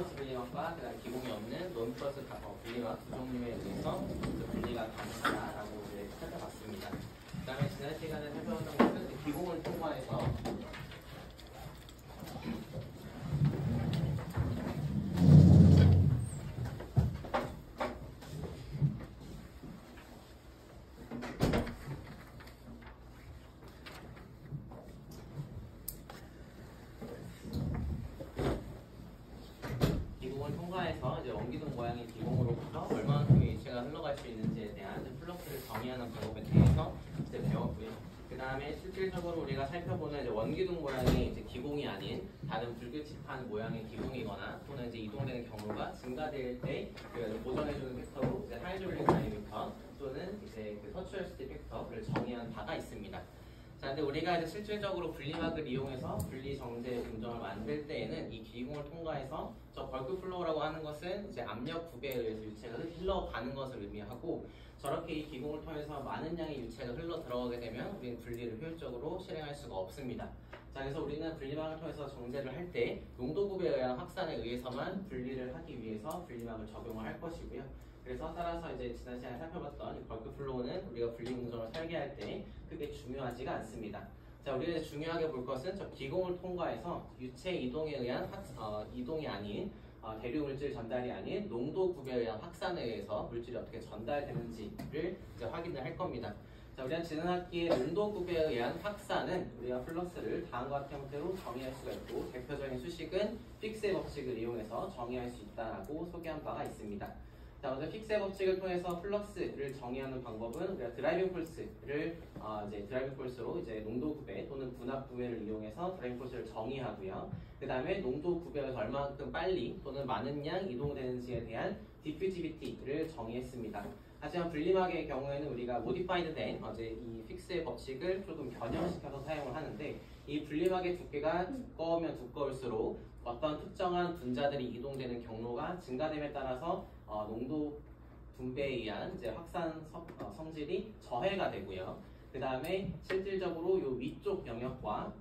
플러스 분리막과 그다음 기공이 없는 논 플러스 분리막 두 종류에 의해서 분리가 가능하다라고 이제 살펴봤습니다. 그다음에 지난 시간에 살펴봤던 것은 기공을 통과해서 이제 원기둥 모양의 기공으로부터 얼마만큼의 유체가 흘러갈 수 있는지에 대한 플러스를 정의하는 방법에 대해서 이제 배웠고요. 그 다음에 실질적으로 우리가 살펴보는 이제 원기둥 모양의 이제 기공이 아닌 다른 불규칙한 모양의 기공이거나 또는 이제 이동되는 경로가 증가될 때 보정해주는 팩터로 이제 하이드롤릭 다이미터 또는 이제 그 서추얼시티 팩터를 정의한 바가 있습니다. 자, 근데 우리가 이제 실질적으로 분리막을 이용해서 분리 정제 운동을 만들 때에는 이 기공을 통과해서 저 벌크 플로우라고 하는 것은 이제 압력 구배에 의해서 유체가 흘러가는 것을 의미하고 저렇게 이 기공을 통해서 많은 양의 유체가 흘러 들어가게 되면 우리는 분리를 효율적으로 실행할 수가 없습니다. 자, 그래서 우리는 분리막을 통해서 정제를 할 때 농도 구배에 의한 확산에 의해서만 분리를 하기 위해서 분리막을 적용을 할 것이고요. 그래서 따라서 이제 지난 시간에 살펴봤던 이 벌크 플로우는 우리가 분리 공정을 설계할 때 크게 중요하지가 않습니다. 자, 우리가 이제 중요하게 볼 것은 저 기공을 통과해서 유체 이동에 의한 이동이 아닌 대류 물질 전달이 아닌 농도 구배에 의한 확산에 의해서 물질이 어떻게 전달되는지를 이제 확인을 할 겁니다. 자, 우리가 지난 학기에 농도 구배에 의한 확산은 우리가 플러스를 다음과 같은 형태로 정의할 수가 있고 대표적인 수식은 픽스의 법칙을 이용해서 정의할 수 있다라고 소개한 바가 있습니다. 자, 먼저 픽스의 법칙을 통해서 플러스를 정의하는 방법은 우리가 드라이빙 폴스를 이제 드라이빙 폴스로 이제 농도 구배 또는 분압 구배를 이용해서 드라이빙 폴스를 정의하고요. 그 다음에 농도 구배에서 얼마만큼 빨리 또는 많은 양 이동되는지에 대한 디퓨지비티를 정의했습니다. 하지만 분리막의 경우에는 우리가 모디파이드 된 이 픽스의 법칙을 조금 변형시켜서 사용을 하는데 이 분리막의 두께가 두꺼우면 두꺼울수록 어떤 특정한 분자들이 이동되는 경로가 증가됨에 따라서 농도 분배에 의한 이제 확산 성질이 저해가 되고요. 그 다음에 실질적으로 이 위쪽 영역과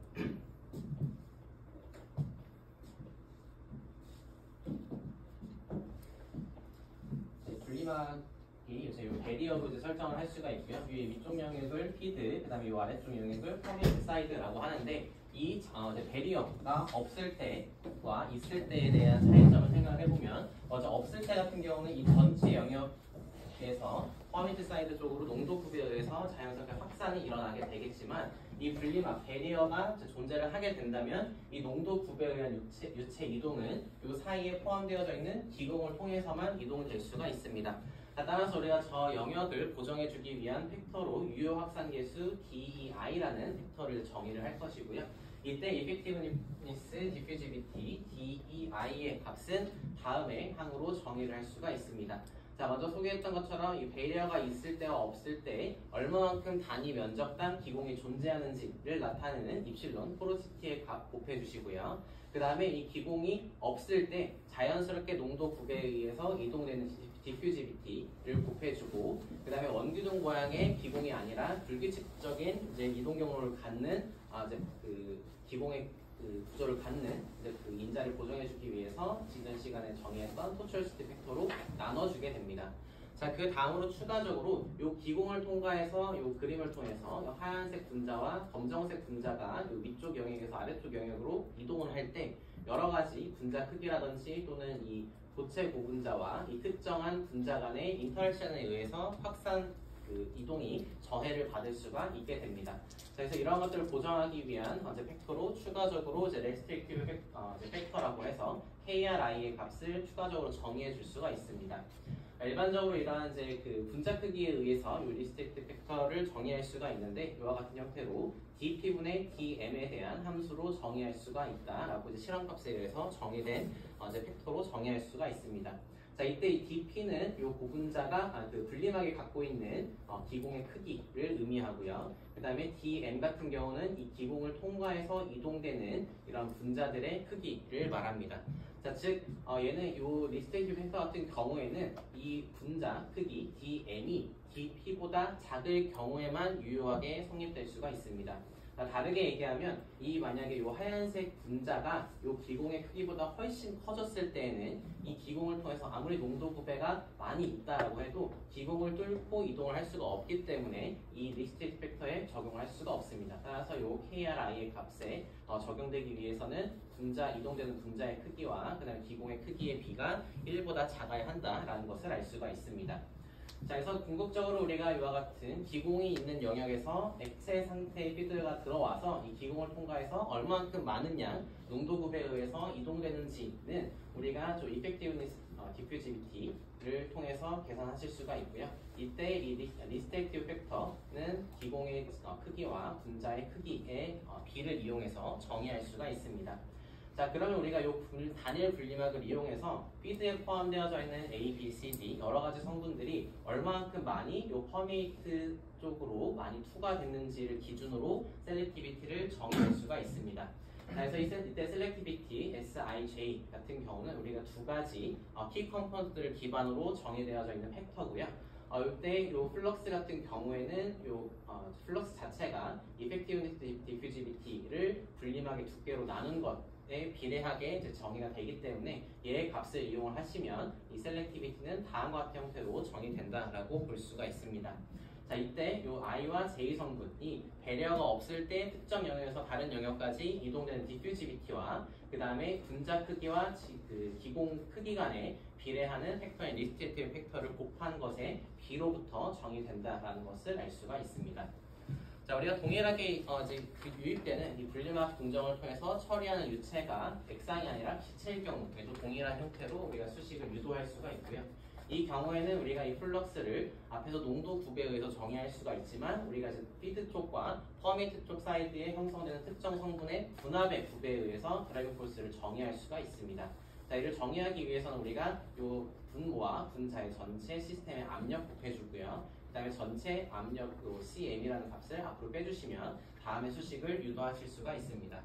분리막이 이제 이 베리어로 이제 설정을 할 수가 있고요. 이 위쪽 영역을 피드, 그 다음에 이 아래쪽 영역을 퍼밋 사이드라고 하는데 이 이제 베리어가 없을 때와 있을 때에 대한 차이점을 생각해 보면 먼저 없을 때 같은 경우는 이 전체 영역에서 퍼밋 사이드 쪽으로 농도 구배에 의해서 자연스럽게 확산이 일어나게 되겠지만 이 분리막 베리어가 존재를 하게 된다면 이 농도 구배에 의한 유체 이동은 이 사이에 포함되어져 있는 기공을 통해서만 이동될 수가 있습니다. 따라서 우리가 저 영역을 보정해주기 위한 팩터로 유효 확산 계수 DEI라는 팩터를 정의를 할 것이고요. 이때 Effectiveness, Diffusivity, DEI의 값은 다음의 항으로 정의를 할 수가 있습니다. 자, 먼저 소개했던 것처럼 이 베리어가 있을 때와 없을 때 얼마만큼 단위 면적당 기공이 존재하는지를 나타내는 입실론 포로시티의 값 곱해주시고요. 그 다음에 이 기공이 없을 때 자연스럽게 농도 구배에 의해서 이동되는 디퓨지비티를 곱해주고 그 다음에 원기둥 모양의 기공이 아니라 불규칙적인 이제 이동 경로를 갖는 이제 그 기공의 그 구조를 갖는 이제 그 인자를 보정해주기 위해서 지난 시간에 정의했던 토철시티 팩터로 나눠주게 됩니다. 자, 그 다음으로 추가적으로 이 기공을 통과해서 이 그림을 통해서 이 하얀색 분자와 검정색 분자가 이 위쪽 영역에서 아래쪽 영역으로 이동을 할 때 여러 가지 분자 크기라든지 또는 이 고체 고분자와 이 특정한 분자 간의 인터랙션에 의해서 확산 이동이 저해를 받을 수가 있게 됩니다. 자, 그래서 이러한 것들을 보정하기 위한 팩터로 추가적으로 이제 레스트릭티브 팩터라고 해서 KRI의 값을 추가적으로 정의해 줄 수가 있습니다. 일반적으로 이러한 이제 그 분자 크기에 의해서 이 리스트릭티브 팩터를 정의할 수가 있는데 이와 같은 형태로 dp분의 dm에 대한 함수로 정의할 수가 있다라고 이제 실험값에 의해서 정의된 이제 팩터로 정의할 수가 있습니다. 자, 이때 이 dp는 이 고분자가 그 분리막이 갖고 있는 기공의 크기를 의미하고요. 그 다음에 dm 같은 경우는 이 기공을 통과해서 이동되는 이런 분자들의 크기를 말합니다. 자, 즉 얘는 이 리스트릭티브 팩터 같은 경우에는 이 분자 크기 dm이 dp보다 작을 경우에만 유효하게 성립될 수가 있습니다. 그러니까 다르게 얘기하면 이 만약에 이 하얀색 분자가 이 기공의 크기보다 훨씬 커졌을 때에는 이 기공을 통해서 아무리 농도 구배가 많이 있다라고 해도 기공을 뚫고 이동을 할 수가 없기 때문에 이 리스트레이트 팩터에 적용을 할 수가 없습니다. 따라서 이 KRI의 값에 적용되기 위해서는 이동되는 분자의 크기와 그 다음에 기공의 크기의 비가 1보다 작아야 한다라는 것을 알 수가 있습니다. 자, 그래서 궁극적으로 우리가 이와 같은 기공이 있는 영역에서 액체 상태의 피드가 들어와서 이 기공을 통과해서 얼마만큼 많은 양 농도 굽에 의해서 이동되는지는 우리가 좀 이펙티브니스 디퓨지비티를 통해서 계산하실 수가 있고요. 이때 이 리스트렉티브 팩터는 기공의 크기와 분자의 크기의 비를 이용해서 정의할 수가 있습니다. 자, 그러면 우리가 이 단일 분리막을 이용해서 피드에 포함되어져 있는 A, B, C, D 여러 가지 성분들이 얼마만큼 많이 이 퍼메이트 쪽으로 많이 투과됐는지를 기준으로 셀렉티비티를 정의할 수가 있습니다. 자, 그래서 이때 셀렉티비티 SIJ 같은 경우는 우리가 두 가지 키 컴포넌트들을 기반으로 정의되어져 있는 팩터고요. 이때 이 플럭스 같은 경우에는 플럭스 자체가 이펙티브니스 디퓨지비티를 분리막의 두께로 나눈 것에 비례하게 이제 정의가 되기 때문에 얘의 값을 이용을 하시면 이 셀렉티비티는 다음과 같은 형태로 정의된다라고 볼 수가 있습니다. 자, 이때 이 I와 J 성분이 배려가 없을 때 특정 영역에서 다른 영역까지 이동되는 디퓨지비티와 그 다음에 분자 크기와 기공 크기 간의 비례하는 팩터인 리스트레이티브 팩터를 곱한 것의 비로부터 정의된다라는 것을 알 수가 있습니다. 자, 우리가 동일하게 이제 유입되는 이 분리막 공정을 통해서 처리하는 유체가 액상이 아니라 기체일 경우에도 동일한 형태로 우리가 수식을 유도할 수가 있고요. 이 경우에는 우리가 이 플럭스를 앞에서 농도 굽에 의해서 정의할 수가 있지만 우리가 이제 피드 쪽과 퍼메이트 쪽 사이드에 형성되는 특정 성분의 분압의 굽에 의해서 드라이빙 포스를 정의할 수가 있습니다. 자, 이를 정의하기 위해서는 우리가 이 분모와 분자의 전체 시스템의 압력 곱해주고요. 그 다음에 전체 압력 CM이라는 값을 앞으로 빼주시면 다음의 수식을 유도하실 수가 있습니다.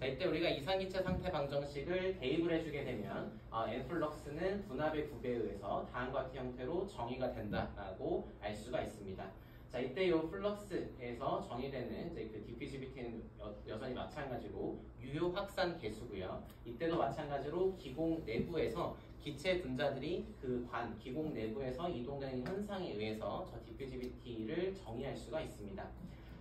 자, 이때 우리가 이상기체 상태 방정식을 대입을 해주게 되면 N플럭스는 분압의 굽에 의해서 다음과 같은 형태로 정의가 된다라고 알 수가 있습니다. 자, 이때 이 플럭스에서 정의되는 이제 그 디퓨지비티는 여전히 마찬가지로 유효 확산 계수고요. 이때도 마찬가지로 기공 내부에서 기체 분자들이 기공 내부에서 이동되는 현상에 의해서 저 디퓨지비티를 정의할 수가 있습니다.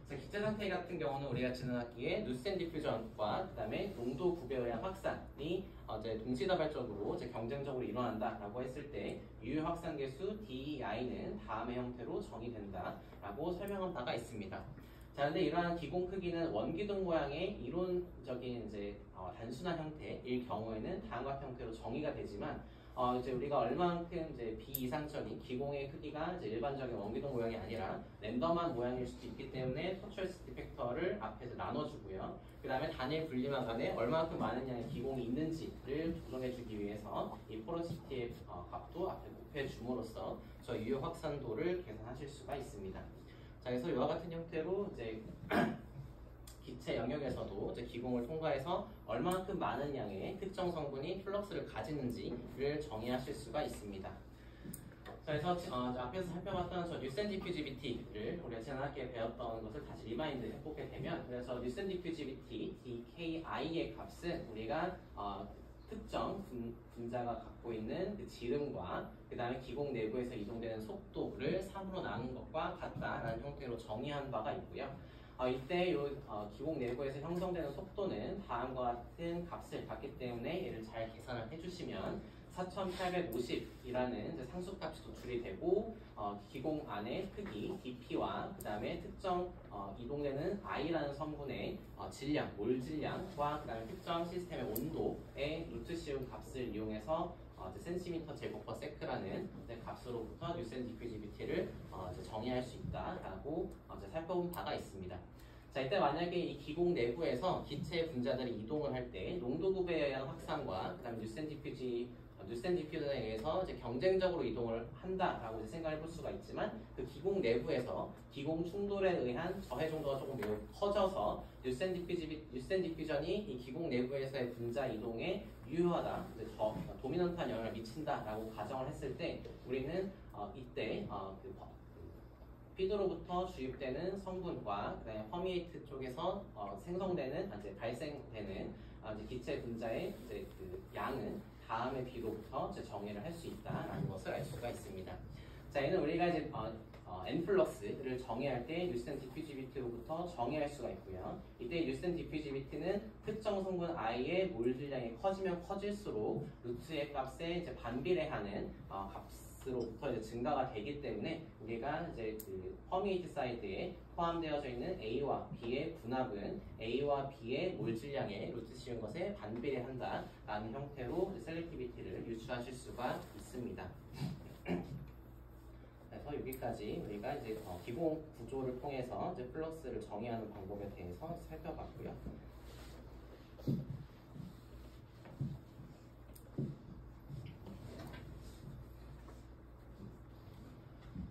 기체 상태 같은 경우는 우리가 지난학기에 누센 디퓨전과 그다음에 농도 굽에 의한 확산이 이제 동시다발적으로 이제 경쟁적으로 일어난다라고 했을 때 유효 확산 계수 DEI는 다음의 형태로 정의된다라고 설명한 바가 있습니다. 자, 근데 이러한 기공 크기는 원기둥 모양의 이론적인 이제 단순한 형태일 경우에는 다음과 같은 형태로 정의가 되지만 이제 우리가 얼만큼 이제 비이상적인 기공의 크기가 이제 일반적인 원기둥 모양이 아니라 랜덤한 모양일 수도 있기 때문에 토처리스티 팩터를 앞에서 나눠주고요. 그 다음에 단일 분리막 안에 얼마만큼 많은 양의 기공이 있는지를 조정해주기 위해서 이 포러시티의 값도 앞에 곱해줌으로써 저 유효 확산도를 계산하실 수가 있습니다. 자, 그래서 이와 같은 형태로 이제 기체 영역에서도 이제 기공을 통과해서 얼마만큼 많은 양의 특정 성분이 플럭스를 가지는지를 정의하실 수가 있습니다. 자, 그래서 앞에서 살펴봤던 저 뉴센 디퓨지비티를 우리가 지난학기에 배웠던 것을 다시 리마인드 해보게 되면, 그래서 뉴센 디퓨지비티 DKI의 값은 우리가 특정 분자가 갖고 있는 그 지름과 그 다음에 기공 내부에서 이동되는 속도를 3으로 나눈 것과 같다라는 형태로 정의한 바가 있고요. 이때 기공 내부에서 형성되는 속도는 다음과 같은 값을 갖기 때문에 얘를 잘 계산을 해주시면 4850이라는 상수값이 도출이 되고 기공 안의 크기 dp와 그 다음에 특정 이동되는 i라는 성분의 질량, 몰 질량과 그 다음에 특정 시스템의 온도의 루트 씌운 값을 이용해서 센티미터 제곱 퍼 세크라는 값으로부터 뉴센 디퓨지비티를 정의할 수 있다라고 살펴본 바가 있습니다. 자, 이때 만약에 이 기공 내부에서 기체 분자들이 이동을 할 때 농도 굽에 의한 확산과 그 다음에 뉴센 디퓨전에 의해서 이제 경쟁적으로 이동을 한다라고 이제 생각해 볼 수가 있지만, 그 기공 내부에서 기공 충돌에 의한 저해 정도가 조금 매우 커져서 뉴센 디퓨전이 이 기공 내부에서의 분자 이동에 유효하다, 이제 도미넌트한 영향을 미친다라고 가정을 했을 때 우리는 이때 피드로부터 주입되는 성분과 그다음에 퍼미에이트 쪽에서 생성되는 이제 발생되는 이제 기체 분자의 이제 그 양은 다음의 B로부터 이제 정의를 할 수 있다라는 것을 알 수가 있습니다. 자, 얘는 우리가 이제 N 플러스를 정의할 때 뉴스턴 디퓨지비티로부터 정의할 수가 있고요. 이때 뉴스턴 디퓨지비티는 특정 성분 I의 몰 질량이 커지면 커질수록 루트의 값에 이제 반비례하는 값으로부터 이제 증가가 되기 때문에 우리가 이제 그 퍼미에이트 사이드에 포함되어져 있는 A와 B의 분합은 A와 B의 몰 질량에 루트 씌운 것에 반비례한다라는 형태로 셀렉티비티를 유추하실 수가 있습니다. 그래서 여기까지 우리가 이제 기본 구조를 통해서 이제 플러스를 정의하는 방법에 대해서 살펴봤고요.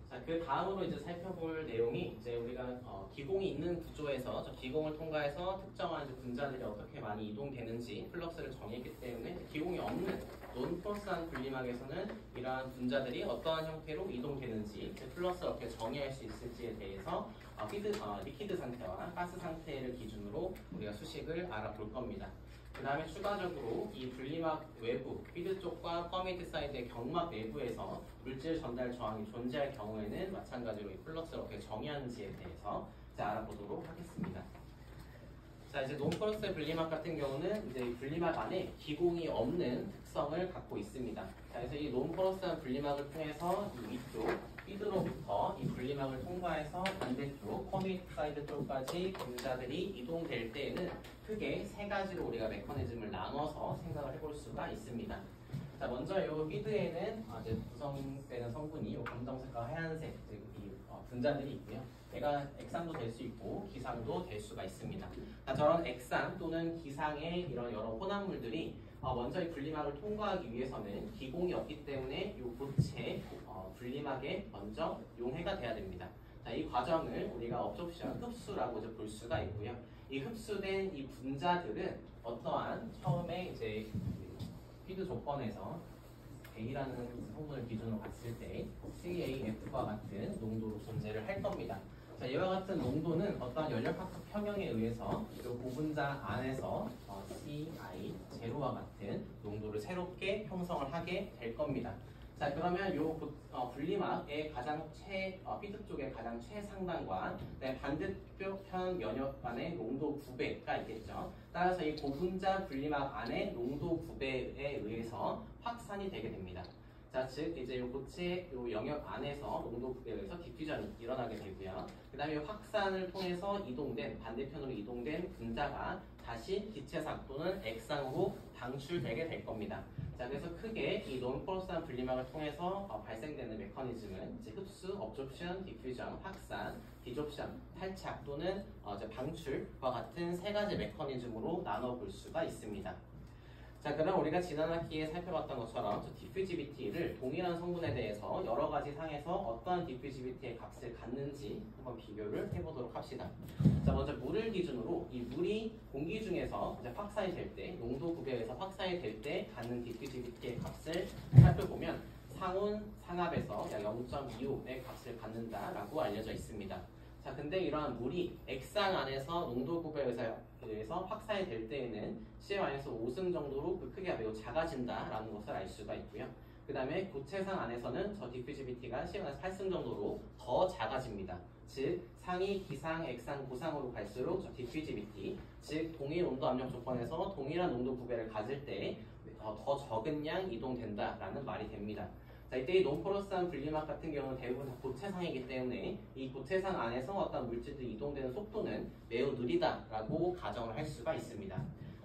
자, 그 다음으로 이제 살펴볼 내용이 이제 우리가 기공이 있는 구조에서 저 기공을 통과해서 특정한 이제 분자들이 어떻게 많이 이동되는지 플러스를 정의했기 때문에 기공이 없는 논플러스한 분리막에서는 이러한 분자들이 어떠한 형태로 이동되는지 플러스를 어떻게 정의할 수 있을지에 대해서 리퀴드 상태와 가스 상태를 기준으로 우리가 수식을 알아볼 겁니다. 그 다음에 추가적으로 이 분리막 외부, 피드 쪽과 퍼미에이트 사이드의 경막 내부에서 물질 전달 저항이 존재할 경우에는 마찬가지로 이 플러스를 어떻게 정의하는지에 대해서 이제 알아보도록 하겠습니다. 자, 이제 논플러스의 분리막 같은 경우는 이제 분리막 안에 기공이 없는 특성을 갖고 있습니다. 자, 그래서 이 논플러스한 분리막을 통해서 이 위쪽 피드로부터 이 분리막을 통과해서 반대쪽 퍼미에이트 사이드 쪽까지 분자들이 이동될 때에는 크게 세 가지로 우리가 메커니즘을 나눠서 생각을 해볼 수가 있습니다. 자, 먼저 이 피드에는 이제 구성되는 성분이 이 검정색과 하얀색 이 분자들이 있고요. 얘가 액상도 될 수 있고 기상도 될 수가 있습니다. 자, 저런 액상 또는 기상의 이런 여러 혼합물들이 먼저 이 분리막을 통과하기 위해서는 기공이 없기 때문에 이 고체 분리막에 먼저 용해가 돼야 됩니다. 자, 이 과정을 우리가 업접션, 흡수라고 이제 볼 수가 있고요. 이 흡수된 이 분자들은 어떠한 처음에 이제 피드 조건에서 A라는 성분을 기준으로 봤을 때 CAF와 같은 농도로 존재를 할 겁니다. 자, 이와 같은 농도는 어떠한 연력학적 평형에 의해서 이 고분자 안에서 CI 제로와 같은 농도를 새롭게 형성을 하게 될 겁니다. 자, 그러면 이 분리막의 가장 피드 쪽의 가장 최상단과 반대편 면역 간의 농도 9배가 있겠죠. 따라서 이 고분자 분리막 안의 농도 9배에 의해서 확산이 되게 됩니다. 자, 즉 이제 이 고체 요 영역 안에서 농도 9배에 의해서 디퓨전이 일어나게 되고요. 그 다음에 확산을 통해서 이동된 반대편으로 이동된 분자가 다시 기체상 또는 액상으로 방출되게 될 겁니다. 자, 그래서 크게 이 논포러스한 분리막을 통해서 발생되는 메커니즘은 이제 흡수, 업조션, 디퓨전, 확산, 디좁션, 탈착 또는 이제 방출과 같은 세 가지 메커니즘으로 나눠볼 수가 있습니다. 자, 그럼 우리가 지난 학기에 살펴봤던 것처럼 저 디퓨지비티를 동일한 성분에 대해서 여러 가지 상에서 어떠한 디퓨지비티의 값을 갖는지 한번 비교를 해보도록 합시다. 자, 먼저 물을 기준으로 이 물이 공기 중에서 이제 확산이 될 때, 농도 9배에서 확산이 될 때 갖는 디퓨지비티의 값을 살펴보면 상온, 상압에서 약 0.25의 값을 갖는다라고 알려져 있습니다. 자, 근데 이러한 물이 액상 안에서 농도 9배에 의해서 확산이 될 때에는 CA-5승 정도로 그 크기가 매우 작아진다라는 것을 알 수가 있고요. 그 다음에 고체상 안에서는 저 디퓨지비티가 CA-8승 정도로 더 작아집니다. 즉 상위, 기상, 액상, 고상으로 갈수록 저 디퓨지비티, 즉 동일 온도 압력 조건에서 동일한 농도 9배를 가질 때 더 적은 양 이동된다라는 말이 됩니다. 자, 이때 이 논포러스한 분리막 같은 경우는 대부분 고체상이기 때문에 이 고체상 안에서 어떤 물질들이 이동되는 속도는 매우 느리다라고 가정을 할 수가 있습니다.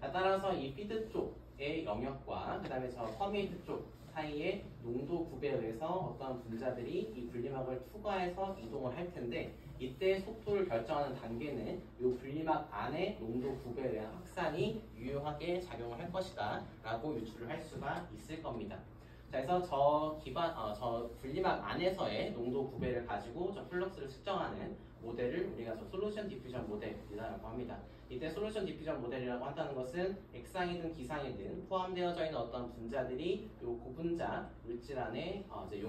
자, 따라서 이 피드 쪽의 영역과 그 다음에 저 퍼미에이트 쪽 사이의 농도 9배에 의해서 어떤 분자들이 이 분리막을 투과해서 이동을 할 텐데 이때 속도를 결정하는 단계는 이 분리막 안에 농도 9배에 의한 확산이 유효하게 작용을 할 것이다 라고 유추를 할 수가 있을 겁니다. 자, 그래서 저 분리막 안에서의 농도 9배를 가지고 저 플럭스를 측정하는 모델을 우리가 저 솔루션 디퓨전 모델이라고 합니다. 이때 솔루션 디퓨전 모델이라고 한다는 것은 액상이든 기상이든 포함되어져 있는 어떤 분자들이 이 고분자 물질 안에 이제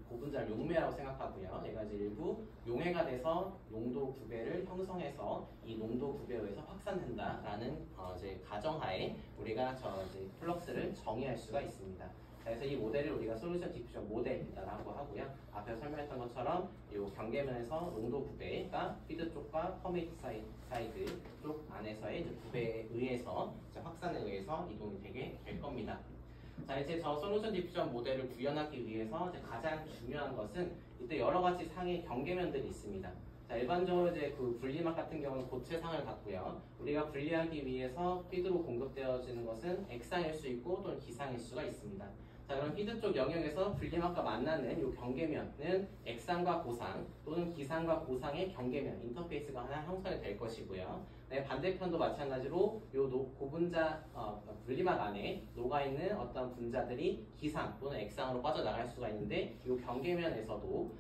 고분자를 용매라고 생각하고요. 얘가 이제 일부 용해가 돼서 농도 구배를 형성해서 이 농도 구배에 의해서 확산된다라는 이제 가정하에 우리가 이제 플럭스를 정의할 수가 있습니다. 그래서 이 모델을 우리가 솔루션 디퓨전 모델이라고 하고요. 앞에 설명했던 것처럼 이 경계면에서 농도 구배가 피드 쪽과 퍼메이트 사이드 쪽 안에서의 구배에 의해서 확산에 의해서 이동이 되게 될 겁니다. 자, 이제 저 솔루션 디퓨전 모델을 구현하기 위해서 이제 가장 중요한 것은 이때 여러 가지 상의 경계면들이 있습니다. 자, 일반적으로 이제 그 분리막 같은 경우는 고체상을 갖고요. 우리가 분리하기 위해서 피드로 공급되어지는 것은 X상일 수 있고 또는 기상일 수가 있습니다. 자, 그럼 피드 쪽 영역에서 분리막과 만나는 이 경계면은 X상과 고상 또는 기상과 고상의 경계면, 인터페이스가 하나 형성이 될 것이고요. 네, 반대편도 마찬가지로 이 고분자 분리막 안에 녹아있는 어떤 분자들이 기상 또는 X상으로 빠져나갈 수가 있는데 이 경계면에서도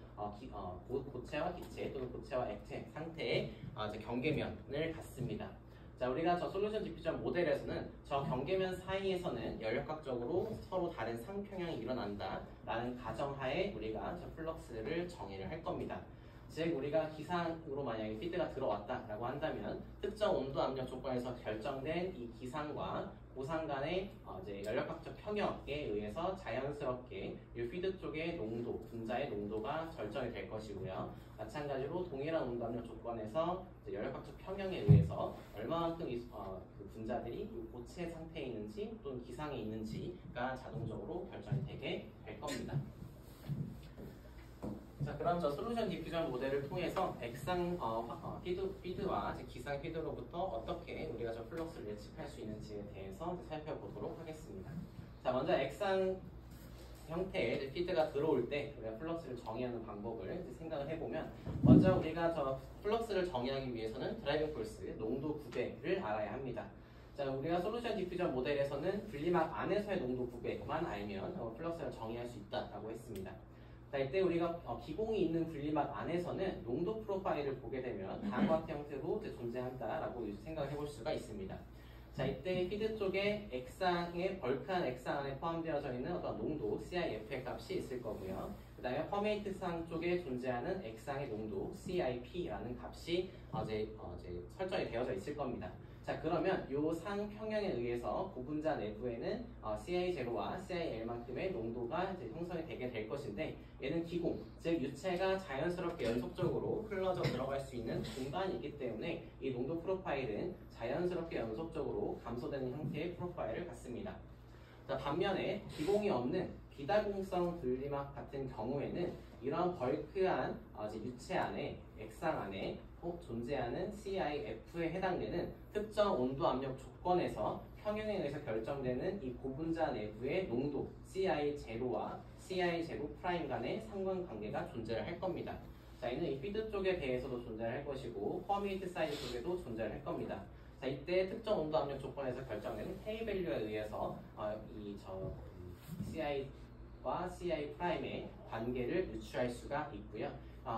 고체와 기체 또는 고체와 액체 상태의 이제 경계면을 갖습니다. 자, 우리가 저 솔루션 디퓨전 모델에서는 저 경계면 사이에서는 열역학적으로 서로 다른 상평형이 일어난다라는 가정하에 우리가 저 플럭스를 정의를 할 겁니다. 즉 우리가 기상으로 만약에 피드가 들어왔다라고 한다면 특정 온도 압력 조건에서 결정된 이 기상과 고상 간의 이제 연력학적 평형에 의해서 자연스럽게 이 피드 쪽의 농도, 분자의 농도가 결정이 될 것이고요. 마찬가지로 동일한 온도 압력 조건에서 이제 연력학적 평형에 의해서 얼마만큼 그 분자들이 고체 상태에 있는지 또는 기상에 있는지가 자동적으로 결정이 되게 될 겁니다. 자, 그럼 저 솔루션 디퓨전 모델을 통해서 액상 피드와 기상 피드로부터 어떻게 우리가 저 플럭스를 예측할 수 있는지에 대해서 살펴보도록 하겠습니다. 자, 먼저 액상 형태의 피드가 들어올 때 우리가 플럭스를 정의하는 방법을 생각을 해보면, 먼저 우리가 저 플럭스를 정의하기 위해서는 드라이빙 폴스 농도 구배를 알아야 합니다. 자, 우리가 솔루션 디퓨전 모델에서는 분리막 안에서의 농도 구배만 알면 플럭스를 정의할 수 있다라고 했습니다. 자, 이때 우리가 기공이 있는 분리막 안에서는 농도 프로파일을 보게 되면 다음과 같은 형태로 존재한다라고 생각을 해볼 수가 있습니다. 자, 이때 피드 쪽에 액상의 벌크한 액상 안에 포함되어져 있는 어떤 농도 CIF의 값이 있을 거고요. 그 다음에 퍼메이트상 쪽에 존재하는 액상의 농도 CIP라는 값이 이제 설정이 되어져 있을 겁니다. 자, 그러면 이 상 평형에 의해서 고분자 내부에는 CI0와 CIL만큼의 농도가 이제 형성이 되게 될 것인데, 얘는 기공, 즉 유체가 자연스럽게 연속적으로 흘러져 들어갈 수 있는 공간이 있기 때문에 이 농도 프로파일은 자연스럽게 연속적으로 감소되는 형태의 프로파일을 갖습니다. 자, 반면에 기공이 없는 비다공성 분리막 같은 경우에는 이러한 벌크한 유체 안에, 액상 안에 존재하는 CIF에 해당되는 특정 온도 압력 조건에서 평형에 의해서 결정되는 이 고분자 내부의 농도 CI0와 CI0' 간의 상관관계가 존재를 할 겁니다. 자, 이는 이 피드 쪽에 대해서도 존재를 할 것이고 퍼메이트 사이드 쪽에도 존재를 할 겁니다. 자, 이때 특정 온도 압력 조건에서 결정되는 K 밸류에 의해서 CI와 CI'의 관계를 유추할 수가 있고요.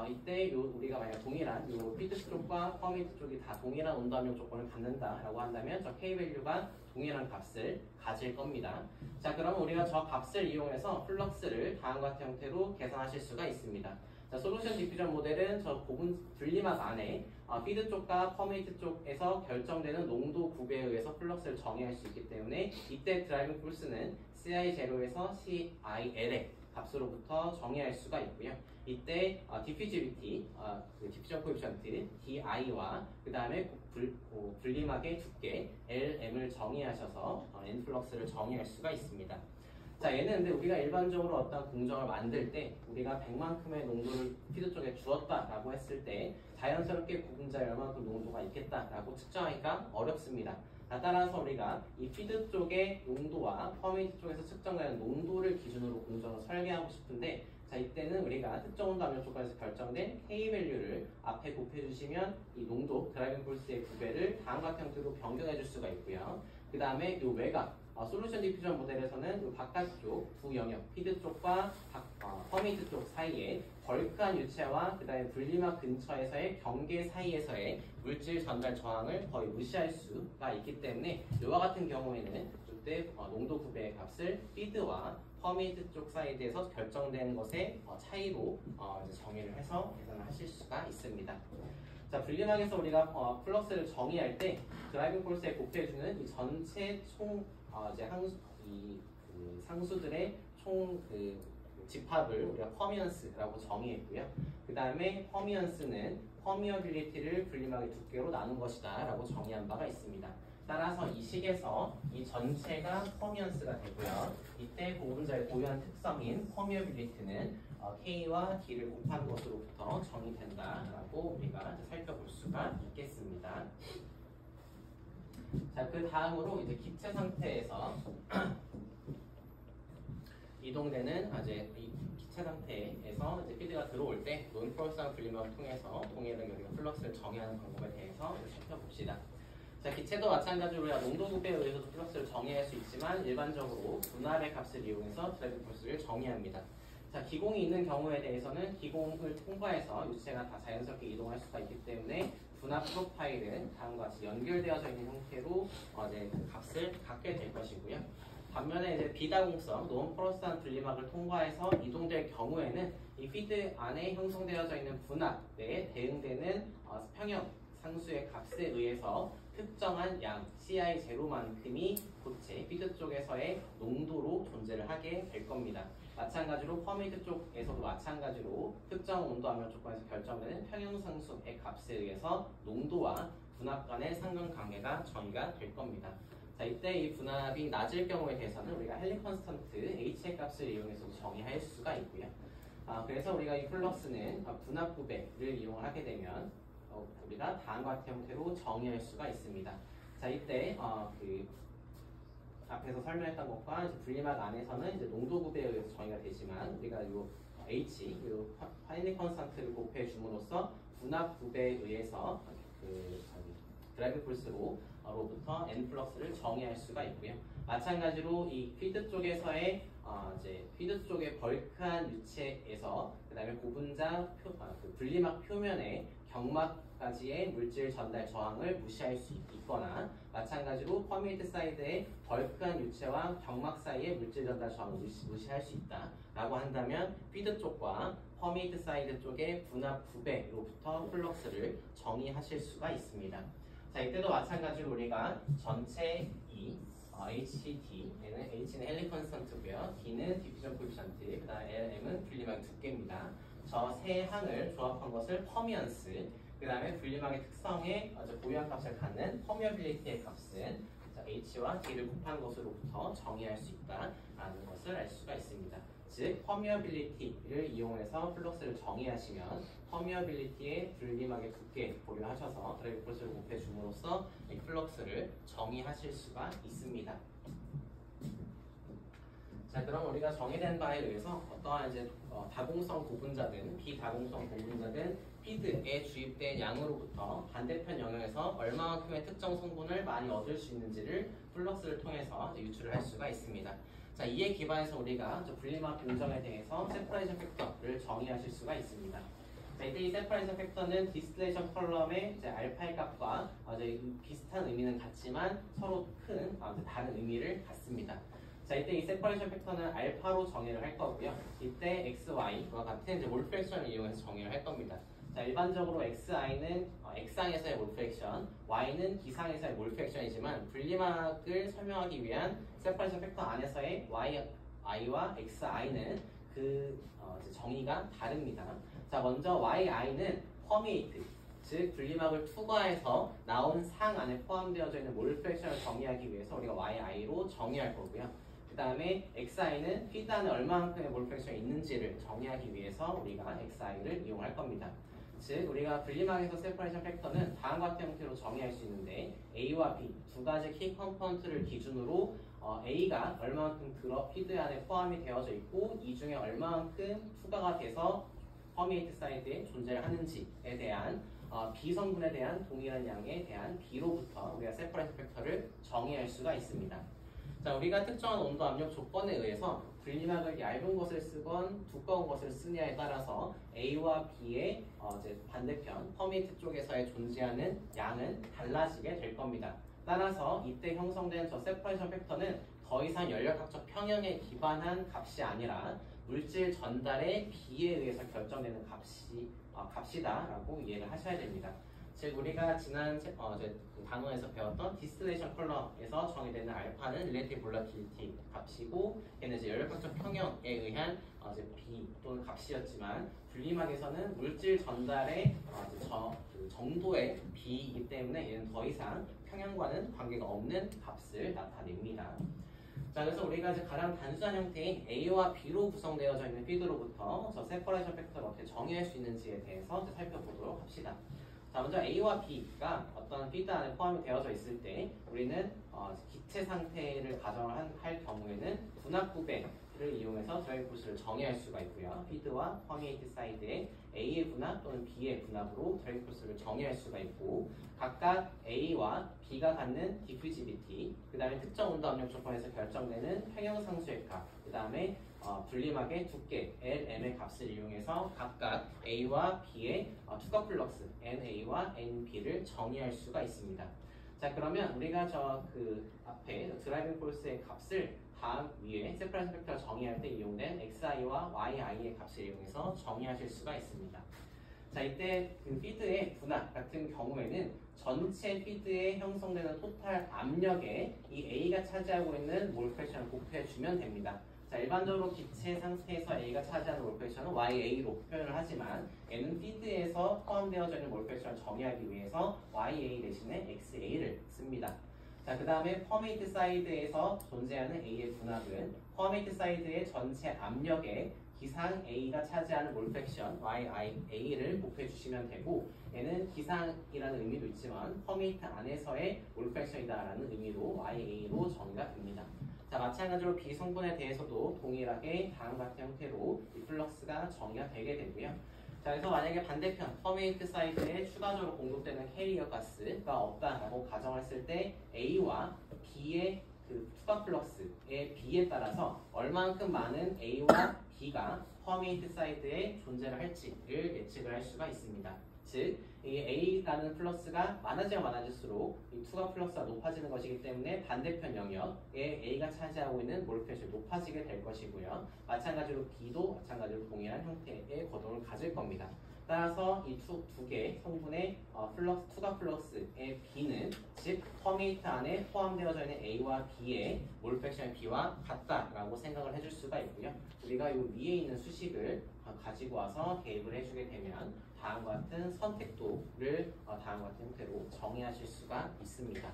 이때 우리가 만약 동일한 피드 쪽과 퍼메이트 쪽이 다 동일한 온도 압력 조건을 갖는다라고 한다면 저 K 밸류가 동일한 값을 가질 겁니다. 자, 그러면 우리가 저 값을 이용해서 플럭스를 다음과 같은 형태로 계산하실 수가 있습니다. 자, 솔루션 디퓨전 모델은 저 분리막 안에 피드 쪽과 퍼메이트 쪽에서 결정되는 농도 구배에 의해서 플럭스를 정의할 수 있기 때문에 이때 드라이빙 폴스는 CI0에서 CIL의 값으로부터 정의할 수가 있고요. 이때 디퓨지비티, 디퓨전 코에피션트 DI와 그 다음에 분리막의 두께 LM을 정의하셔서 N 플럭스를 정의할 수가 있습니다. 자, 얘는 근데 우리가 일반적으로 어떤 공정을 만들 때 우리가 100만큼의 농도를 피드 쪽에 주었다라고 했을 때 자연스럽게 고분자에 얼마만큼 농도가 있겠다라고 측정하기가 어렵습니다. 따라서 우리가 이 피드 쪽의 농도와 퍼메이트 쪽에서 측정되는 농도를 기준으로 공정을 설계하고 싶은데, 자, 이때는 우리가 특정 온도 압력 조건에서 결정된 K 밸류를 앞에 곱해주시면 이 농도, 드라이빙 폴스의 구배를 다음과 같은 형태로 변경해 줄 수가 있고요. 그 다음에 이 외곽, 솔루션 디퓨전 모델에서는 이 바깥쪽 두 영역, 피드 쪽과 퍼메이트 쪽 사이에 벌크한 유체와 그 다음에 분리막 근처에서의 경계 사이에서의 물질 전달 저항을 거의 무시할 수가 있기 때문에 이와 같은 경우에는 이때 농도 구배의 값을 피드와 퍼미트 쪽 사이드에서 결정된 것의 차이로 이제 정의를 해서 계산을 하실 수가 있습니다. 자, 분리막에서 우리가 플럭스를 정의할 때 드라이빙 폴스에 곱해주는 이 전체 총 이제 그 상수들의 총 그 집합을 우리가 퍼미언스라고 정의했고요. 그 다음에 퍼미언스는 퍼미어빌리티를 분리막의 두께로 나눈 것이다 라고 정의한 바가 있습니다. 따라서 이 식에서 이 전체가 퍼미언스가 되고요. 이때 고분자의 고유한 특성인 퍼미어빌리티는 K와 D를 곱한 것으로부터 정의된다라고 우리가 살펴볼 수가 있겠습니다. 자, 그 다음으로 이제 기체 상태에서 이동되는 이제 이 기체 상태에서 이제 피드가 들어올 때 논프로스한 분리막을 통해서 동일하게 우리가 플럭스를 정의하는 방법에 대해서 살펴봅시다. 자, 기체도 마찬가지로 우리가 농도 구배에 의해서 플럭스를 정의할 수 있지만 일반적으로 분할의 값을 이용해서 드라이빙 폴스를 정의합니다. 자, 기공이 있는 경우에 대해서는 기공을 통과해서 유체가 다 자연스럽게 이동할 수가 있기 때문에 분합 프로파일은 다음과 같이 연결되어져 있는 형태로 이제 값을 갖게 될 것이고요. 반면에 이제 비다공성, 논포러스한 분리막을 통과해서 이동될 경우에는 이 피드 안에 형성되어져 있는 분합에 대응되는 평형 상수의 값에 의해서 특정한 양 CI0만큼이 고체 피드 쪽에서의 농도로 존재를 하게 될 겁니다. 마찬가지로 퍼미트 쪽에서도 마찬가지로 특정 온도 압력 조건에서 결정되는 평형 상수의 값에 의해서 농도와 분합 간의 상관관계가 정의가 될 겁니다. 자, 이때 이 분합이 낮을 경우에 대해서는 우리가 헨리 컨스턴트 H의 값을 이용해서 정의할 수가 있고요. 그래서 우리가 이 플럭스는 분합 구배를 이용하게 되면 우리가 다음과 같은 형태로 정의할 수가 있습니다. 자, 이때 그 앞에서 설명했던 것과 이제 분리막 안에서는 이제 농도 구배에 의해서 정의가 되지만 우리가 이 H, 이 헨리 컨스턴트를 곱해 줌으로써 분합 구배에 의해서 그 드라이빙 폴스로부터 N 플럭스를 정의할 수가 있고요. 마찬가지로 이 피드 쪽에서의 이제 피드 쪽의 벌크한 유체에서 그다음에 고분자 그 분리막 표면에 경막까지의 물질 전달 저항을 무시할 수 있거나 마찬가지로 퍼미트 사이드의 벌크한 유체와 경막 사이의 물질 전달 저항을 무시할 수 있다라고 한다면 피드 쪽과 퍼미트 사이드 쪽의 분합 구배로부터 플럭스를 정의하실 수가 있습니다. 자, 이때도 마찬가지로 우리가 전체 HD에는 H는 헨리 컨스턴트고요. D는 디퓨전 코에피션트, 그다음 M은 분리막의 두께입니다. 저 세 항을 조합한 것을 퍼미언스, 그다음에 분리막의 특성에 고유한 값을 갖는 퍼미어빌리티의 값은 H와 D를 곱한 것으로부터 정의할 수 있다라는 것을 알 수가 있습니다. 즉, 퍼미어빌리티를 이용해서 플럭스를 정의하시면 퍼미어빌리티의 분리막의 두께 고려하셔서 드라이빙 폴스를 곱해줌으로써 이 플럭스를 정의하실 수가 있습니다. 자, 그럼 우리가 정의된 바에 의해서 어떠한 이제 다공성 고분자든 비다공성 고분자든 피드에 주입된 양으로부터 반대편 영역에서 얼마만큼의 특정 성분을 많이 얻을 수 있는지를 플럭스를 통해서 유출을 할 수가 있습니다. 자, 이에 기반해서 우리가 분리막 공정에 대해서 세퍼레이션 팩터를 정의하실 수가 있습니다. 자, 이때 이 세퍼레이션 팩터는 디스틸레이션 컬럼의 이제 알파의 값과 비슷한 의미는 같지만 서로 큰 다른 의미를 갖습니다. 자, 이때 이 세퍼레이션 팩터는 알파로 정의를 할 거고요. 이때 XY와 같은 이제 몰 프랙션을 이용해서 정의를 할 겁니다. 자, 일반적으로 XI는 X상에서의 몰 프랙션, Y는 D상에서의 몰 프랙션이지만 분리막을 설명하기 위한 세퍼레이션 팩터 안에서의 YI와 XI는 그 정의가 다릅니다. 자, 먼저 YI는 퍼미에이트, 즉 분리막을 투과해서 나온 상 안에 포함되어져 있는 몰 프랙션을 정의하기 위해서 우리가 YI로 정의할 거고요. 그 다음에 XI는 피드 안에 얼마만큼의 몰 프랙션이 있는지를 정의하기 위해서 우리가 XI를 이용할 겁니다. 즉, 우리가 분리막에서 세퍼레이션 팩터는 다음과 같은 형태로 정의할 수 있는데 A와 B 두 가지 키 컴포넌트를 기준으로 A가 얼마만큼 피드 안에 포함이 되어져 있고 이 중에 얼마만큼 투과가 돼서 퍼미에이트 사이드에 존재를 하는지에 대한 B 성분에 대한 동일한 양에 대한 B로부터 우리가 세퍼레이션 팩터를 정의할 수가 있습니다. 자, 우리가 특정한 온도 압력 조건에 의해서 분리막을 얇은 것을 쓰건 두꺼운 것을 쓰냐에 따라서 A와 B의 이제 반대편 퍼미에이트 쪽에서의 존재하는 양은 달라지게 될 겁니다. 따라서 이때 형성된 저 세퍼레이션 팩터는 더 이상 연력학적 평형에 기반한 값이 아니라 물질 전달의 비에 의해서 결정되는 값이다라고 이해를 하셔야 됩니다. 즉 우리가 지난 단원에서 배웠던 디스틸레이션 컬럼에서 정의되는 알파는 릴레이티브 볼라틸리티 값이고 얘는 이제 연력학적 평형에 의한 이제 비 또는 값이었지만 분리막에서는 물질 전달의 정도의 비이기 때문에 얘는 더 이상 평형과는 관계가 없는 값을 나타냅니다. 자, 그래서 우리가 이제 가장 단순한 형태인 A와 B로 구성되어져 있는 피드로부터 저 세퍼레이션 팩터를 어떻게 정의할 수 있는지에 대해서 이제 살펴보도록 합시다. 자, 먼저 A와 B가 어떤 피드 안에 포함이 되어져 있을 때 우리는 기체 상태를 가정을 할 경우에는 분합구배를 이용해서 드라이빙 포스를 정의할 수가 있고요. 피드와 퍼미에이트 사이드에 A의 분합 또는 B의 분합으로 드라이빙 포스를 정의할 수가 있고 각각 A와 B가 갖는 디퓨지비티, 그 다음에 특정 온도 압력 조건에서 결정되는 평형상수의 값, 그 다음에 분리막의 두께 LM의 값을 이용해서 각각 A와 B의 투과 플럭스 NA와 NB를 정의할 수가 있습니다. 자, 그러면 우리가 그 앞에 드라이빙 포스의 값을 다음 위에 세퍼레이션 팩터를 정의할 때 이용된 XI와 YI의 값을 이용해서 정의하실 수가 있습니다. 자, 이때 그 피드의 분합 같은 경우에는 전체 피드에 형성되는 토탈 압력에 이 A가 차지하고 있는 몰 프랙션을 곱해주면 됩니다. 자, 일반적으로 기체 상태에서 A가 차지하는 몰 프랙션은 YA로 표현을 하지만 얘는 피드에서 포함되어져 있는 몰 프랙션을 정의하기 위해서 YA 대신에 XA를 씁니다. 자, 그 다음에 퍼메이트 사이드에서 존재하는 A의 분합은 퍼메이트 사이드의 전체 압력에 기상 A가 차지하는 몰 프랙션 YIA를 곱해주시면 되고 얘는 기상이라는 의미도 있지만 퍼메이트 안에서의 몰 프랙션이다라는 의미로 YA로 정의가 됩니다. 자, 마찬가지로 B 성분에 대해서도 동일하게 다음과 같은 형태로 이 플럭스가 정의가 되게 되고요. 자, 그래서 만약에 반대편 퍼메이트 사이드에 추가적으로 공급되는 캐리어 가스가 없다라고 가정했을 때 A와 B의 그 투과 플럭스의 B에 따라서 얼만큼 많은 A와 B가 퍼메이트 사이드에 존재를 할지를 예측을 할 수가 있습니다. 즉, 이 A라는 플러스가 많아지면 많아질수록 이 투과 플러스가 높아지는 것이기 때문에 반대편 영역에 A가 차지하고 있는 몰 프레션이 높아지게 될 것이고요. 마찬가지로 B도 마찬가지로 동일한 형태의 거동을 가질 겁니다. 따라서 이 두 개의 성분의 투과 플러스의 B는 즉 퍼메이트 안에 포함되어져 있는 A와 B의 몰 프랙션의 B와 같다라고 생각을 해줄 수가 있고요. 우리가 이 위에 있는 수식을 가지고 와서 대입을 해주게 되면 다음과 같은 선택도를 다음과 같은 형태로 정의하실 수가 있습니다.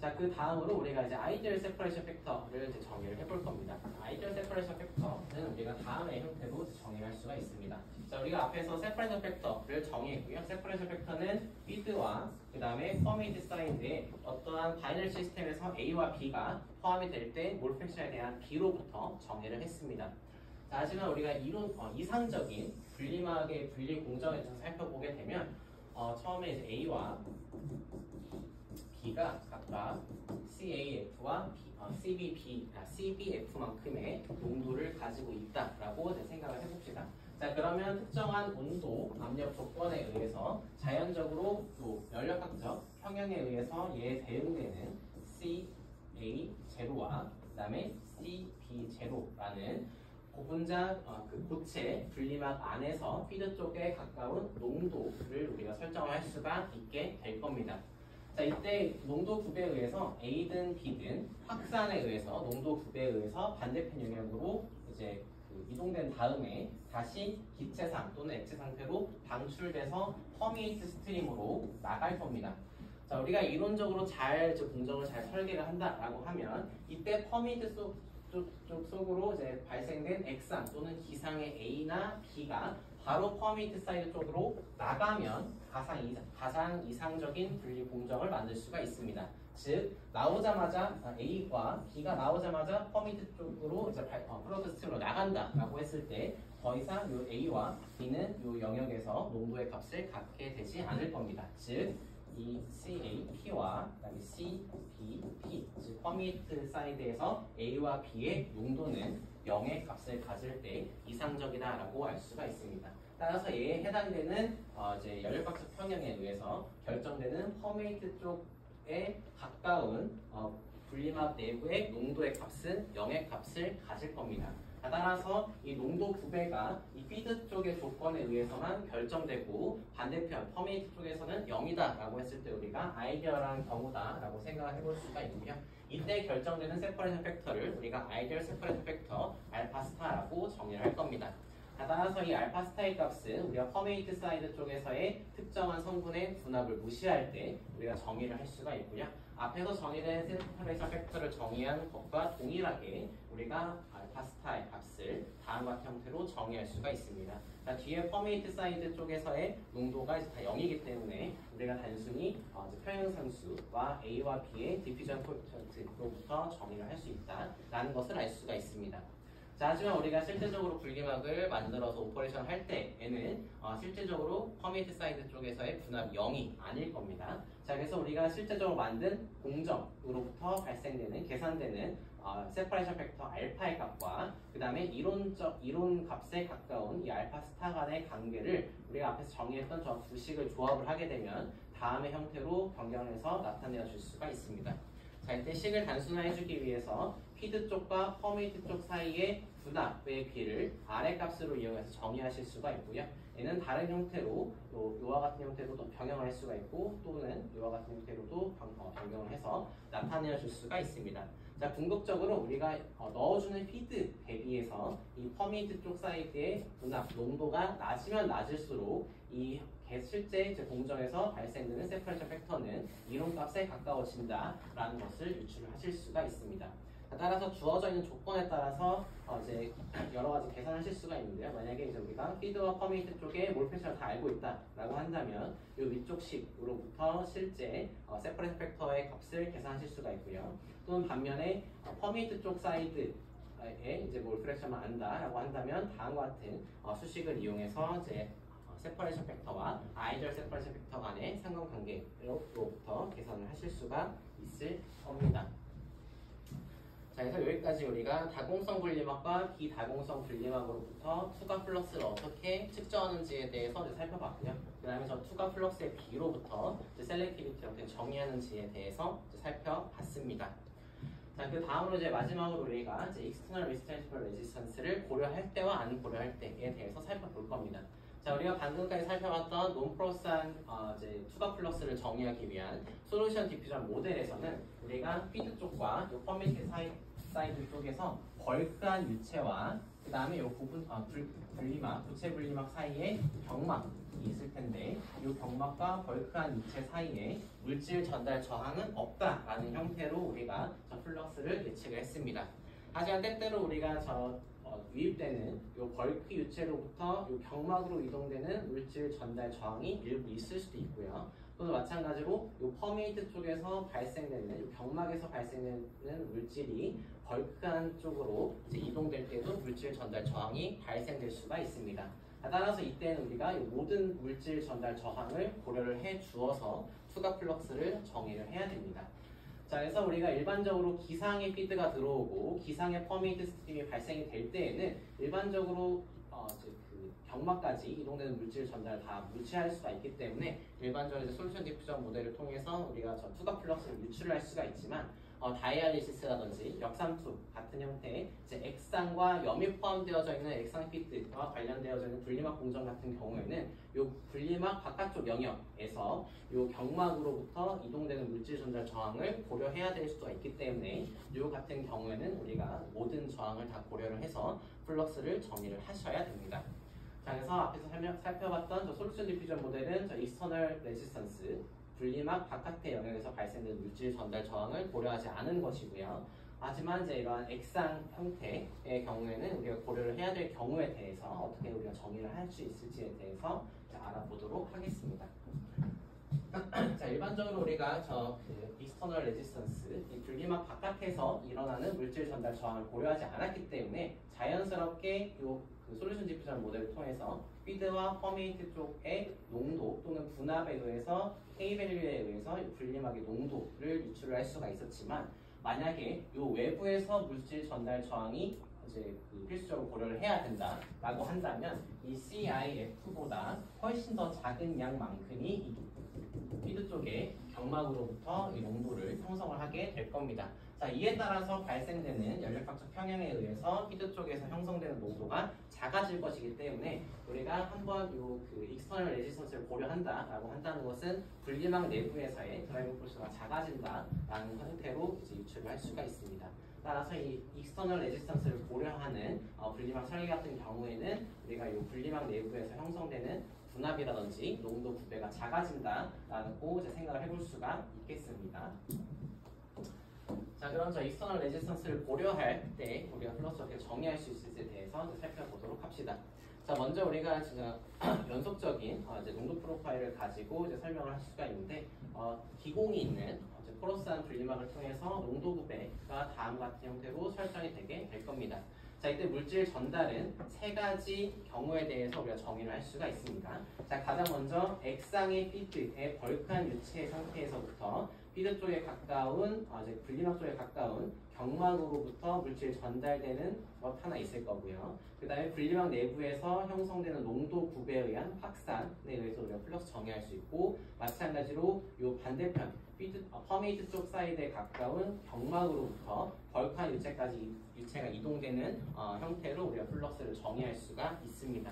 자, 그 다음으로 우리가 이제 아이디얼 세퍼레이션 팩터를 이제 정의를 해볼 겁니다. 아이디얼 세퍼레이션 팩터는 우리가 다음의 형태로 정의할 수가 있습니다. 자, 우리가 앞에서 세퍼레이션 팩터를 정의했고요. 세퍼레이션 팩터는 피드와 그 다음에 퍼메이트 사이드에 어떠한 바이너리 시스템에서 A와 B가 포함이 될 때 몰 프랙션에 대한 B로부터 정의를 했습니다. 자, 하지만 우리가 이상적인 분리막의 분리 공정에 대해서 살펴보게 되면 처음에 이제 A와 B가 각각 CAF와 CBF만큼의 농도를 가지고 있다라고 생각을 해봅시다. 자, 그러면 특정한 온도, 압력 조건에 의해서 자연적으로 또 연력학적 평형에 의해서 얘에 대응되는 CA0와 그 다음에 CB0라는 그 고체 분리막 안에서 피드 쪽에 가까운 농도를 우리가 설정을 할 수가 있게 될 겁니다. 자, 이때 농도 구배에 의해서 A든 B든 확산에 의해서 농도 구배에 의해서 반대편 영역으로 이제 이동된 다음에 다시 기체상 또는 액체 상태로 방출돼서 퍼미에이트 스트림으로 나갈 겁니다. 자, 우리가 이론적으로 공정을 잘 설계를 한다라고 하면 이때 퍼미에이트 쪽 속으로 이제 발생된 액상 또는 기상의 A나 B가 바로 퍼미에이트 사이드 쪽으로 나가면 가상 이상적인 분리 공정을 만들 수가 있습니다. 즉 나오자마자 A와 B가 나오자마자 퍼미에이트 쪽으로 이제 플러스 스트림으로 나간다라고 했을 때 더 이상 이 A와 B는 이 영역에서 농도의 값을 갖게 되지 않을 겁니다. 즉 이 CAP와 그다음에 CBP, 즉 퍼미에이트 사이드에서 A와 B의 농도는 0의 값을 가질 때 이상적이다라고 알 수가 있습니다. 따라서 얘에 해당되는 이제 연료박스 평형에 의해서 결정되는 퍼메이트 쪽에 가까운 분리막 내부의 농도의 값은 0의 값을 가질 겁니다. 따라서 이 농도 구배가 이 피드 쪽의 조건에 의해서만 결정되고 반대편 퍼메이트 쪽에서는 0이다 라고 했을 때 우리가 아이디얼한 경우다 라고 생각을 해볼 수가 있고요. 이때 결정되는 세퍼레이션 팩터를 우리가 아이디얼 세퍼레이션 팩터 알파스타라고 정의를 할 겁니다. 따라서 이 알파스타의 값은 우리가 퍼메이트 사이드 쪽에서의 특정한 성분의 분압을 무시할 때 우리가 정의를 할 수가 있고요. 앞에서 정의된 세퍼레이션 팩터를 정의한 것과 동일하게 우리가 알파스타의 값을 다음과 같은 형태로 정의할 수가 있습니다. 자, 뒤에 퍼메이트 사이드 쪽에서의 농도가 이제 다 0이기 때문에 우리가 단순히 평형상수와 A와 B의 디퓨전 코에피션트로부터 정의를 할 수 있다라는 것을 알 수가 있습니다. 자, 하지만 우리가 실제적으로 분리막을 만들어서 오퍼레이션 할 때에는 실제적으로 퍼메이트 사이드 쪽에서의 분압이 0이 아닐 겁니다. 자, 그래서 우리가 실제적으로 만든 공정으로부터 발생되는 계산되는 세퍼레이션 팩터 알파의 값과 그 다음에 이론 값에 가까운 이 알파 스타 간의 관계를 우리가 앞에서 정의했던 저 두 식을 조합을 하게 되면 다음의 형태로 변경해서 나타내어 줄 수가 있습니다. 자, 이때 식을 단순화해주기 위해서 피드 쪽과 퍼메이트 쪽 사이의 분압의 비를 아래 값으로 이용해서 정의하실 수가 있고요. 얘는 다른 형태로 요와 같은 형태로도 변형을 할 수가 있고 또는 요와 같은 형태로도 변경을 해서 나타내어 줄 수가 있습니다. 자, 궁극적으로 우리가 넣어주는 피드 대비해서 이 퍼메이트 쪽 사이드의 분압 농도가 낮으면 낮을수록 이 실제 이제 공정에서 발생되는 세퍼레이션 팩터는 이론값에 가까워진다라는 것을 유추를 하실 수가 있습니다. 따라서 주어져 있는 조건에 따라서 이제 여러 가지 계산하실 수가 있는데요. 만약에 이제 우리가 피드와 퍼메이트 쪽에 몰 프랙션을 다 알고 있다라고 한다면 이 위쪽 식으로부터 실제 세퍼레이션 팩터의 값을 계산하실 수가 있고요. 또는 반면에 퍼메이트 쪽 사이드에 이제 몰 프랙션만 안다라고 한다면 다음과 같은 수식을 이용해서 이제 세퍼레이션 팩터와 아이디얼 세퍼레이션 팩터 간의 상관관계로부터 계산을 하실 수가 있을 겁니다. 자, 그래서 여기까지 우리가 다공성 분리막과 비다공성 분리막으로부터 투과 플럭스를 어떻게 측정하는지에 대해서 이제 살펴봤고요. 그 다음에 저 투과 플럭스의 비로부터 셀렉티비티를 어떻게 정의하는지에 대해서 이제 살펴봤습니다. 자, 그 다음으로 이제 마지막으로 우리가 이제 external resistance resistance를 고려할 때와 안 고려할 때에 대해서 살펴볼 겁니다. 자, 우리가 방금까지 살펴봤던 논프로스한 이제 투과 플럭스를 정의하기 위한 솔루션 디퓨전 모델에서는 우리가 피드 쪽과 요 퍼메이트 사이드 쪽에서 벌크한 유체와 그 다음에 요 부분 분리막, 부체 분리막 사이에 경막이 있을 텐데 이 경막과 벌크한 유체 사이에 물질 전달 저항은 없다라는 형태로 우리가 저 플럭스를 예측을 했습니다. 하지만 때때로 우리가 유입되는 요 벌크 유체로부터 요 경막으로 이동되는 물질 전달 저항이 일부 있을 수도 있고요. 또는 마찬가지로 요 퍼메이트 쪽에서 발생되는 요 경막에서 발생되는 물질이 벌크한 쪽으로 이제 이동될 때도 물질 전달 저항이 발생될 수가 있습니다. 따라서 이때는 우리가 이 모든 물질 전달 저항을 고려를 해 주어서 투과 플럭스를 정의를 해야 됩니다. 자, 그래서 우리가 일반적으로 기상의 피드가 들어오고 기상의 퍼메이트 스트림이 발생이 될 때에는 일반적으로 그 경막까지 이동되는 물질 전달을 다 무시할 수가 있기 때문에 일반적으로 이제 솔루션 디퓨전 모델을 통해서 우리가 저 투과 플럭스를 유출을 할 수가 있지만 다이알리시스라든지 역삼투 같은 형태의 이제 액상과 염이 포함되어져 있는 액상 피드와 관련되어져 있는 분리막 공정 같은 경우에는 이 분리막 바깥쪽 영역에서 이 경막으로부터 이동되는 물질 전달 저항을 고려해야 될 수가 있기 때문에 이 같은 경우에는 우리가 모든 저항을 다 고려를 해서 플럭스를 정의를 하셔야 됩니다. 자, 그래서 앞에서 살펴봤던 저 솔루션 디퓨전 모델은 저 익스터널 레지스턴스 분리막 바깥의 영역에서 발생된 물질 전달 저항을 고려하지 않은 것이고요. 하지만 이제 이러한 액상 형태의 경우에는 우리가 고려를 해야 될 경우에 대해서 어떻게 우리가 정의를 할 수 있을지에 대해서 알아보도록 하겠습니다. 자, 일반적으로 우리가 익스터널 레지스턴스, 이 분리막 바깥에서 일어나는 물질 전달 저항을 고려하지 않았기 때문에 자연스럽게 그 솔루션 디퓨전 모델을 통해서 피드와 퍼메이트 쪽의 농도 또는 분압에 의해서 K-밸류에 의해서 분리막의 농도를 유출을 할 수가 있었지만 만약에 이 외부에서 물질 전달 저항이 이제 그 필수적으로 고려를 해야 된다라고 한다면 이 CIF보다 훨씬 더 작은 양만큼이 이 피드 쪽에 경막으로부터 이 농도를 형성을 하게 될 겁니다. 자, 이에 따라서 발생되는 연력학적 평형에 의해서 피드 쪽에서 형성되는 농도가 작아질 것이기 때문에 우리가 한번 그 익스터널 레지스턴스를 고려한다라고 한다는 것은 분리막 내부에서의 드라이빙 포스가 작아진다라는 형태로 이제 유출을 할 수가 있습니다. 따라서 이 익스터널 레지스턴스를 고려하는 분리막 설계 같은 경우에는 우리가 이 분리막 내부에서 형성되는 분압이라든지 농도 구배가 작아진다라고 이제 생각을 해볼 수가 있겠습니다. 자, 그럼 저 익스터널 레지스턴스를 고려할 때 우리가 플러스 어떻게 정의할 수 있을지에 대해서 이제 살펴보도록 합시다. 자, 먼저 우리가 진짜 연속적인 이제 농도 프로파일을 가지고 이제 설명을 할 수가 있는데 기공이 있는 포러스한 분리막을 통해서 농도 구배가 다음 같은 형태로 설정이 되게 될 겁니다. 자, 이때 물질 전달은 세 가지 경우에 대해서 우리가 정의를 할 수가 있습니다. 자, 가장 먼저 액상의 피드의 벌크한 유체 상태에서부터 피드 쪽에 가까운 이제 분리막 쪽에 가까운 경막으로부터 물질 전달되는 것 하나 있을 거고요. 그 다음에 분리막 내부에서 형성되는 농도 구배에 의한 확산에 의해서 우리가 플러스 정의할 수 있고, 마찬가지로 이 반대편 퍼메이트 쪽 사이드에 가까운 경막으로부터 벌크한 유체가 이동되는 형태로 우리가 플럭스를 정의할 수가 있습니다.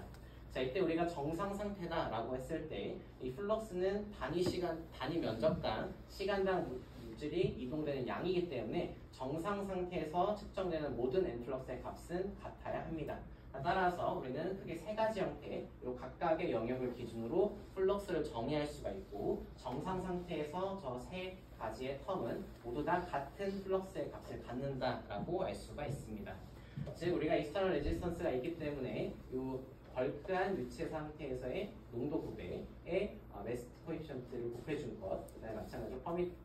자, 이때 우리가 정상 상태다라고 했을 때 이 플럭스는 단위 면적당 시간당 물질이 이동되는 양이기 때문에 정상 상태에서 측정되는 모든 n 플럭스의 값은 같아야 합니다. 따라서 우리는 크게 세 가지 형태, 요 각각의 영역을 기준으로 플럭스를 정의할 수가 있고, 정상 상태에서 저 세 가지의 텀은 모두 다 같은 플럭스의 값을 갖는다라고 알 수가 있습니다. 즉 우리가 익스터널 레지스턴스가 있기 때문에 요 벌크한 유체 상태에서의 농도 구배에 메스트 코에피션트를 곱해준 것, 그다음에 마찬가지로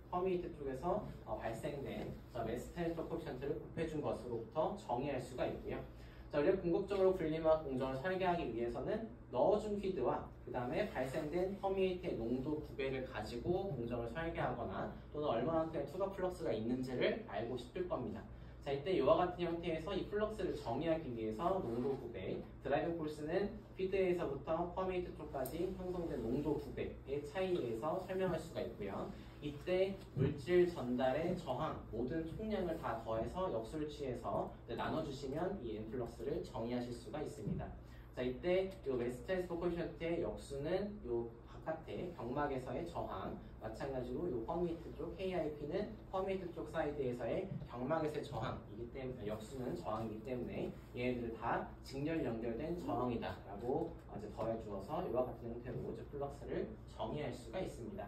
퍼미트 쪽에서 발생된 저 메스트 코에피션트를 곱해준 것으로부터 정의할 수가 있고요. 자, 우리가 궁극적으로 분리막 공정을 설계하기 위해서는 넣어준 피드와 그 다음에 발생된 퍼미에이트의 농도 구배를 가지고 공정을 설계하거나 또는 얼마만큼의 투과 플럭스가 있는지를 알고 싶을 겁니다. 자, 이때 이와 같은 형태에서 이 플럭스를 정의하기 위해서 농도 구배, 드라이빙 폴스는 피드에서부터 퍼메이트 쪽까지 형성된 농도 구배의 차이에서 설명할 수가 있고요. 이때 물질 전달의 저항, 모든 총량을 다 더해서 역수를 취해서 나눠주시면 이 n 플러스를 정의하실 수가 있습니다. 자, 이때 이 웨스트 코에피션트의 역수는 이 바깥의 경막에서의 저항, 마찬가지로 이 퍼미트 쪽 KIP는 퍼미트 쪽 사이드에서의 경막에서의 저항이기 때문에 역수는 저항이기 때문에 얘네들 다 직렬 연결된 저항이다라고 이제 더해주어서 이와 같은 형태로 이제 플럭스를 정의할 수가 있습니다.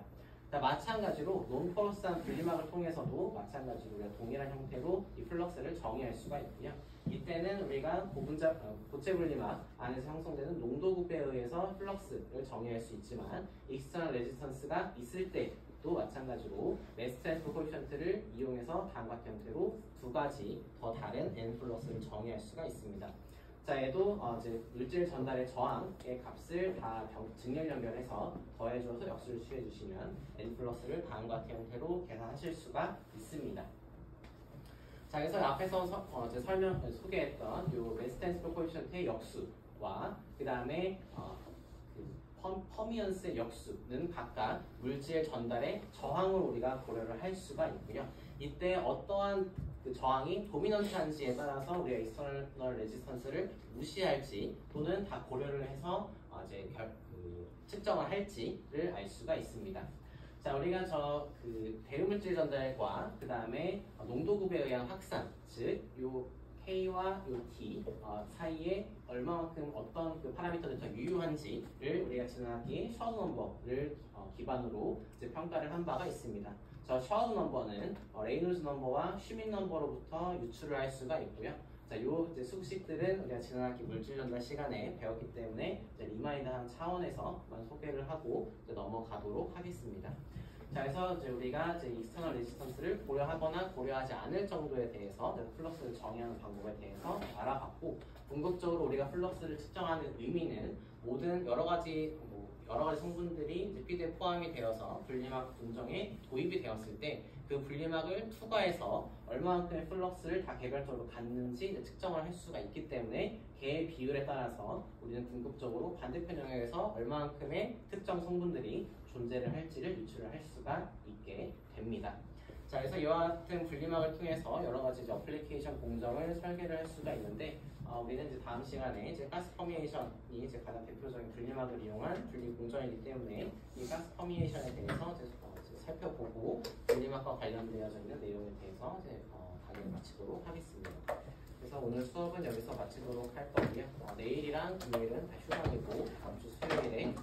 자, 마찬가지로 논포러스한 분리막을 통해서도 마찬가지로 동일한 형태로 이 플럭스를 정의할 수가 있고요. 이때는 우리가 고체 분리막 안에서 형성되는 농도 구배에 의해서 플럭스를 정의할 수 있지만 익스터널 레지스턴스가 있을 때도 마찬가지로 메스 트랜스퍼 코에피션트를 이용해서 다음과 같은 형태로 두 가지 더 다른 n 플러스를 정의할 수가 있습니다. 자, 얘도 이제 물질 전달의 저항의 값을 다 직렬 연결해서 더해줘서 역수를 취해주시면 n 플러스를 다음과 같은 형태로 계산하실 수가 있습니다. 자, 그래서 앞에서 소개했던 요 메스 트랜스퍼 코에피션트의 역수와 그 다음에 퍼미언스의 역수는 각각 물질 전달의 저항으로 우리가 고려를 할 수가 있고요. 이때 어떠한 그 저항이 도미넌트한지에 따라서 우리가 익스터널 레지스턴스를 무시할지 또는 다 고려를 해서 이제 측정을 할지를 알 수가 있습니다. 자, 우리가 대류물질 전달과 그 다음에 농도 구배에 의한 확산, 즉 요 K와 요 T 사이에 얼마만큼 어떤 그 파라미터들이 더 유효한지를 우리가 지난 학기 샤워드 넘버를 기반으로 이제 평가를 한 바가 있습니다. 저 샤워드 넘버는 레이놀즈 넘버와 슈민 넘버로부터 유출을 할 수가 있고요. 자, 요 이제 수식들은 우리가 지난 학기 물질 전달 시간에 배웠기 때문에 이제 리마인드하는 차원에서만 소개를 하고 이제 넘어가도록 하겠습니다. 자, 그래서 이제 우리가 이제 익스터널 레지스턴스를 고려하거나 고려하지 않을 정도에 대해서 플럭스를 정의하는 방법에 대해서 알아봤고, 궁극적으로 우리가 플럭스를 측정하는 의미는 모든 여러 가지 성분들이 이제 피드에 포함이 되어서 분리막 공정에 도입이 되었을 때 그 분리막을 투과해서 얼마만큼의 플럭스를 다 개별적으로 갖는지 이제 측정을 할 수가 있기 때문에 개의 비율에 따라서 우리는 궁극적으로 반대편 영역에서 얼마만큼의 특정 성분들이 존재를 할지를 유출을 할 수가 있게 됩니다. 자, 그래서 이와 같은 분리막을 통해서 여러 가지 이제 어플리케이션 공정을 설계를 할 수가 있는데 우리는 이제 다음 시간에 이제 가스 퍼미에이션이 이제 가장 대표적인 분리막을 이용한 분리 공정이기 때문에 이 가스 퍼미에이션에 대해서 이제 살펴보고 분리막과 관련되어져 있는 내용에 대해서 이제 강의를 마치도록 하겠습니다. 그래서 오늘 수업은 여기서 마치도록 할 거고요. 내일이랑 금요일은 다 휴강이고 다음 주 수요일에